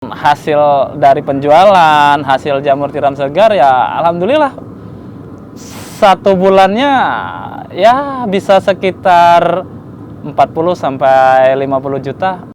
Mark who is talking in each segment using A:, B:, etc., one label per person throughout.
A: Hasil dari penjualan, hasil jamur tiram segar ya alhamdulillah 1 bulannya ya bisa sekitar 40 sampai 50 juta.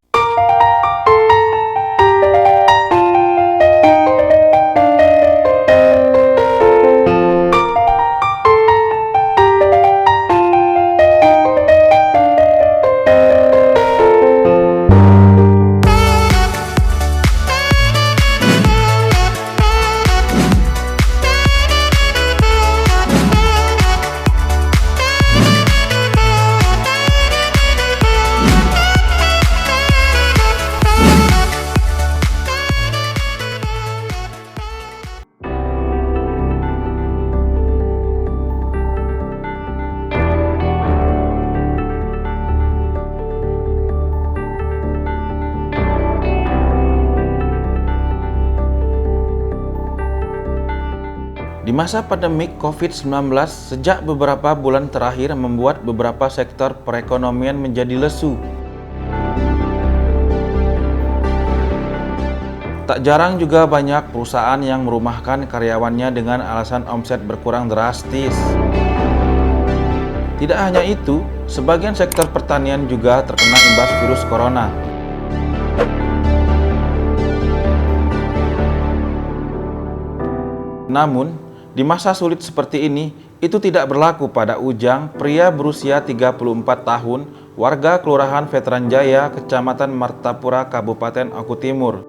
B: Di masa pandemik COVID-19, sejak beberapa bulan terakhir membuat beberapa sektor perekonomian menjadi lesu. Tak jarang juga banyak perusahaan yang merumahkan karyawannya dengan alasan omset berkurang drastis. Tidak hanya itu, sebagian sektor pertanian juga terkena imbas virus corona. Namun, di masa sulit seperti ini, itu tidak berlaku pada Ujang, pria berusia 34 tahun, warga Kelurahan Veteran Jaya, Kecamatan Martapura, Kabupaten Oku Timur.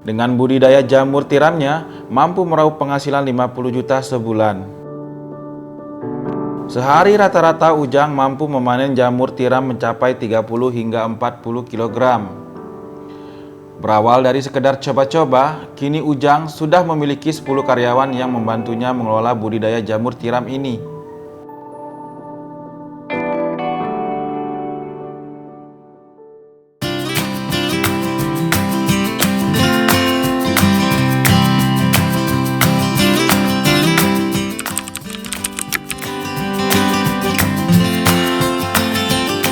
B: Dengan budidaya jamur tiramnya, mampu meraup penghasilan 50 juta sebulan. Sehari rata-rata Ujang mampu memanen jamur tiram mencapai 30 hingga 40 kg. Berawal dari sekedar coba-coba, kini Ujang sudah memiliki 10 karyawan yang membantunya mengelola budidaya jamur tiram ini.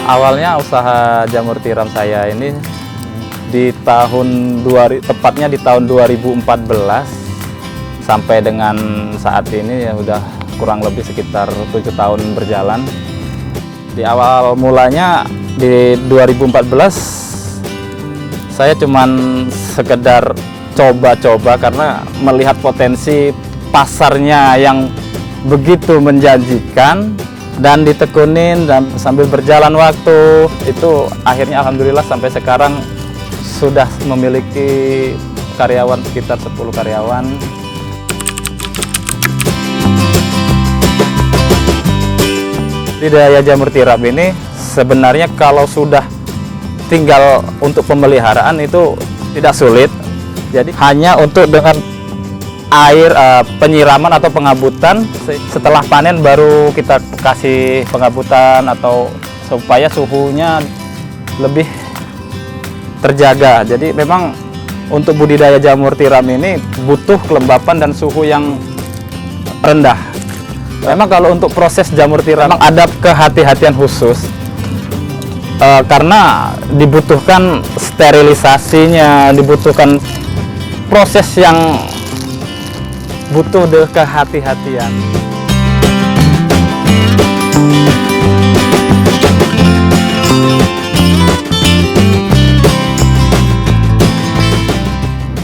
A: Awalnya usaha jamur tiram saya ini di tepatnya di tahun 2014 sampai dengan saat ini ya udah kurang lebih sekitar 7 tahun berjalan. Di awal mulanya di 2014 saya cuman sekedar coba-coba karena melihat potensi pasarnya yang begitu menjanjikan dan ditekunin dan sambil berjalan waktu itu akhirnya alhamdulillah sampai sekarang sudah memiliki karyawan sekitar 10 karyawan. Budidaya jamur tiram ini sebenarnya kalau sudah tinggal untuk pemeliharaan itu tidak sulit. Jadi hanya untuk dengan air penyiraman atau pengabutan, setelah panen baru kita kasih pengabutan atau supaya suhunya lebih terjaga. Jadi memang untuk budidaya jamur tiram ini butuh kelembapan dan suhu yang rendah. Memang kalau untuk proses jamur tiram memang ada kehati-hatian khusus karena dibutuhkan sterilisasinya, dibutuhkan proses yang butuh kehati-hatian.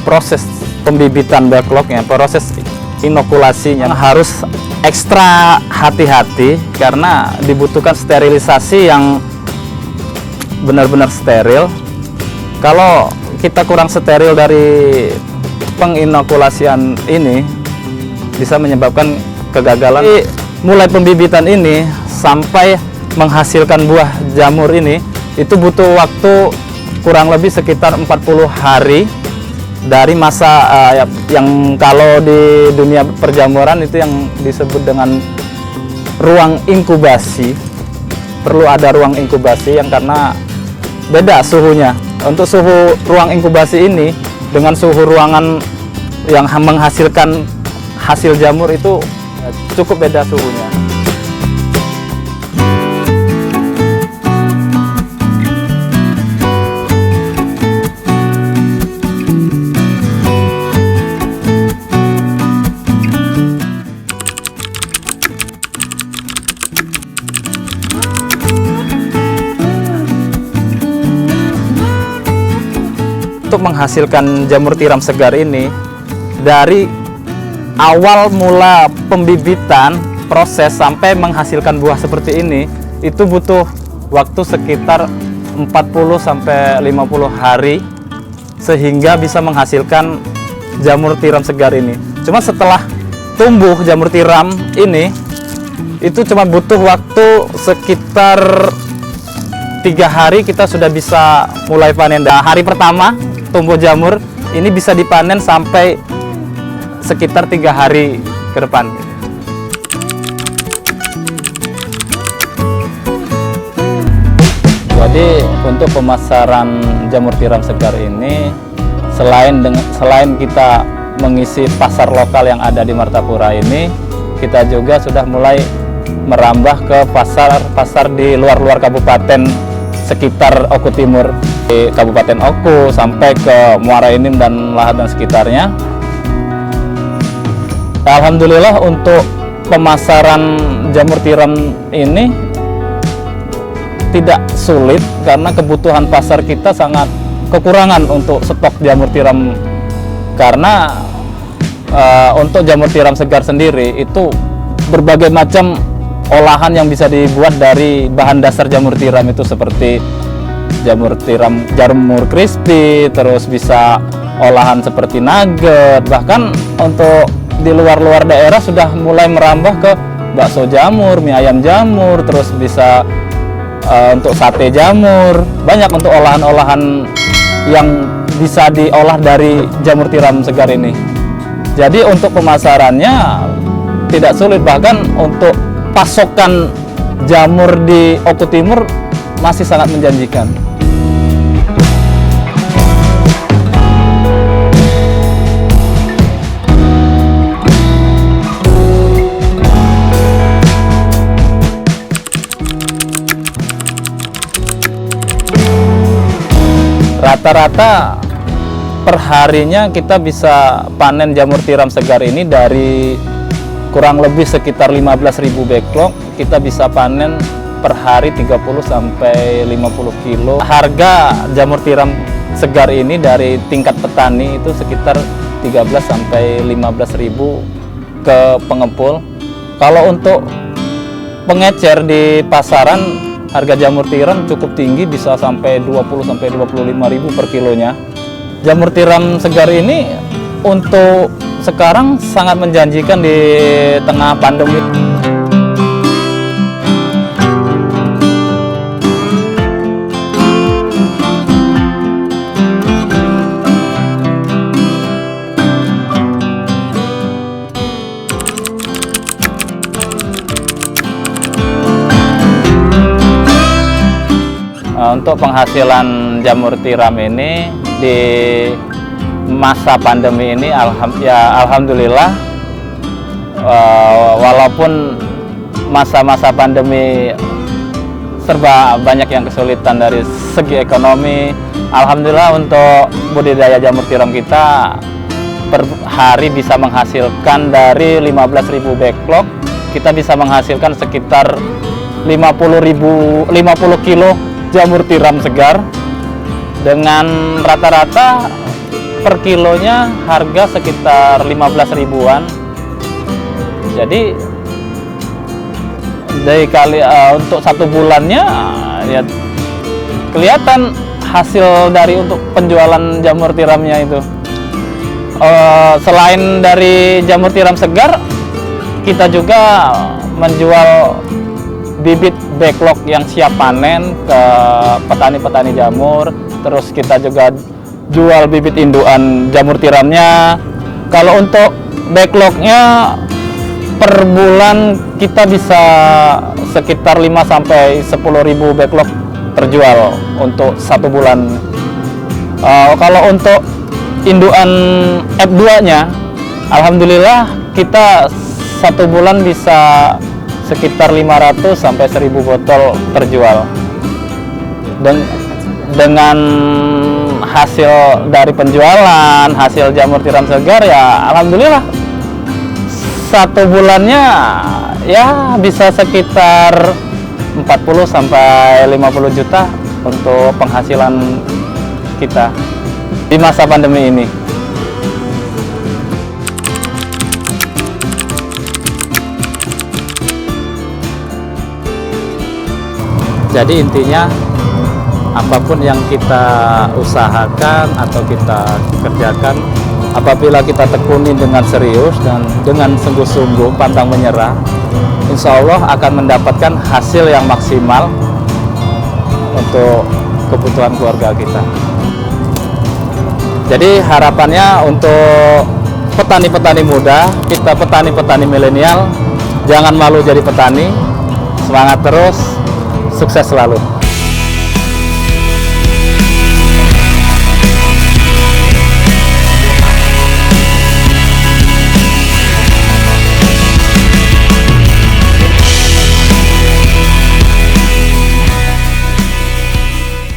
A: Proses pembibitan backlognya, proses inokulasinya harus ekstra hati-hati karena dibutuhkan sterilisasi yang benar-benar steril. Kalau kita kurang steril dari penginokulasian ini bisa menyebabkan kegagalan. Jadi, mulai pembibitan ini sampai menghasilkan buah jamur ini itu butuh waktu kurang lebih sekitar 40 hari dari masa yang kalau di dunia perjamuran itu yang disebut dengan ruang inkubasi. Perlu ada ruang inkubasi yang karena beda suhunya. Untuk suhu ruang inkubasi ini dengan suhu ruangan yang menghasilkan hasil jamur itu cukup beda suhunya. untuk menghasilkan jamur tiram segar ini, dari awal mula pembibitan proses sampai menghasilkan buah seperti ini, itu butuh waktu sekitar 40 sampai 50 hari sehingga bisa menghasilkan jamur tiram segar ini. Cuma setelah tumbuh jamur tiram ini, itu cuma butuh waktu sekitar 3 hari kita sudah bisa mulai panen. Dan hari pertama tumbuh jamur ini bisa dipanen sampai sekitar 3 hari ke depan. Jadi untuk pemasaran jamur tiram segar ini, selain kita mengisi pasar lokal yang ada di Martapura ini, kita juga sudah mulai merambah ke pasar di luar kabupaten sekitar Oku Timur, di Kabupaten Oku sampai ke Muara Enim dan Lahat dan sekitarnya. Alhamdulillah untuk pemasaran jamur tiram ini tidak sulit karena kebutuhan pasar kita sangat kekurangan untuk stok jamur tiram, karena untuk jamur tiram segar sendiri itu berbagai macam olahan yang bisa dibuat dari bahan dasar jamur tiram itu, seperti jamur tiram jamur crispy, terus bisa olahan seperti nugget, bahkan untuk di luar daerah sudah mulai merambah ke bakso jamur, mie ayam jamur, terus bisa untuk sate jamur, banyak untuk olahan-olahan yang bisa diolah dari jamur tiram segar ini. Jadi untuk pemasarannya tidak sulit, bahkan untuk pasokan jamur di Oku Timur masih sangat menjanjikan. Rata-rata perharinya kita bisa panen jamur tiram segar ini dari kurang lebih sekitar 15.000 backlog. Kita bisa panen per hari 30 sampai 50 kilo. Harga jamur tiram segar ini dari tingkat petani itu sekitar 13 sampai 15.000 ke pengepul. Kalau untuk pengecer di pasaran, harga jamur tiram cukup tinggi, bisa sampai 20 sampai 25.000 per kilonya. Jamur tiram segar ini untuk sekarang sangat menjanjikan di tengah pandemi. Untuk penghasilan jamur tiram ini di masa pandemi ini, alhamdulillah, walaupun masa-masa pandemi serba banyak yang kesulitan dari segi ekonomi, alhamdulillah untuk budidaya jamur tiram kita per hari bisa menghasilkan dari 15.000 backlog, kita bisa menghasilkan sekitar 50 kilo jamur tiram segar, dengan rata-rata per kilonya harga sekitar 15 ribuan. Jadi untuk 1 bulannya ya kelihatan hasil dari untuk penjualan jamur tiramnya itu. Selain dari jamur tiram segar, kita juga menjual bibit backlog yang siap panen ke petani-petani jamur. Terus kita juga jual bibit indukan jamur tiramnya. Kalau untuk backlognya per bulan kita bisa sekitar 5 sampai 10.000 backlog terjual untuk 1 bulan. Kalau untuk indukan F2-nya, alhamdulillah kita 1 bulan bisa sekitar 500 sampai 1.000 botol terjual. Dengan hasil dari penjualan, hasil jamur tiram segar, ya alhamdulillah 1 bulannya ya bisa sekitar 40 sampai 50 juta untuk penghasilan kita. di masa pandemi ini. Jadi intinya apapun yang kita usahakan atau kita kerjakan, apabila kita tekuni dengan serius dan dengan sungguh-sungguh pantang menyerah, insya Allah akan mendapatkan hasil yang maksimal untuk kebutuhan keluarga kita. Jadi harapannya untuk petani-petani muda, kita petani-petani milenial, jangan malu jadi petani, semangat terus, sukses selalu.